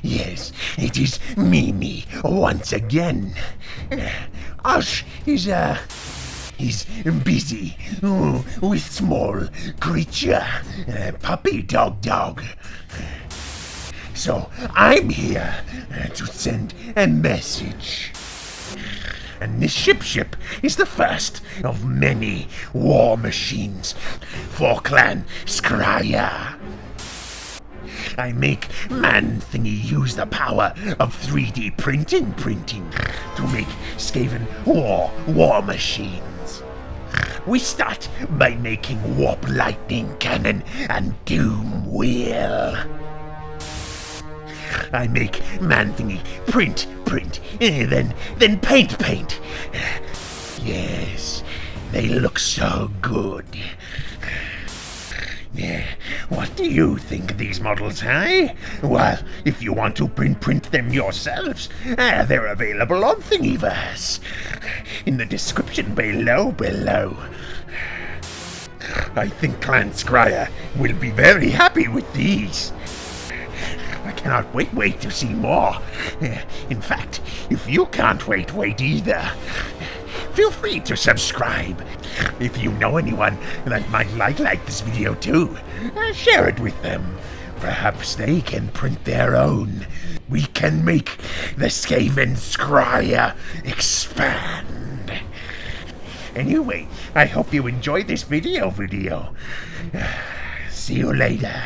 Yes, it is me once again. Ash is, he's busy with small creature, puppy dog. So I'm here to send a message. And this ship is the first of many war machines for Clan Skryre. I make Man-Thingy use the power of 3D printing to make Skaven war machines. We start by making Warp Lightning Cannon and Doom Wheel. I make Man-Thingy print, then paint. Yes, they look so good. What do you think of these models, eh? Well, if you want to print them yourselves, they're available on Thingiverse. In the description below. I think Clan Skryre will be very happy with these. I cannot wait to see more. In fact, if you can't wait either, feel free to subscribe. If you know anyone that might like this video too, share it with them. Perhaps they can print their own. We can make the Skaven Skryre expand. Anyway, I hope you enjoyed this video. See you later.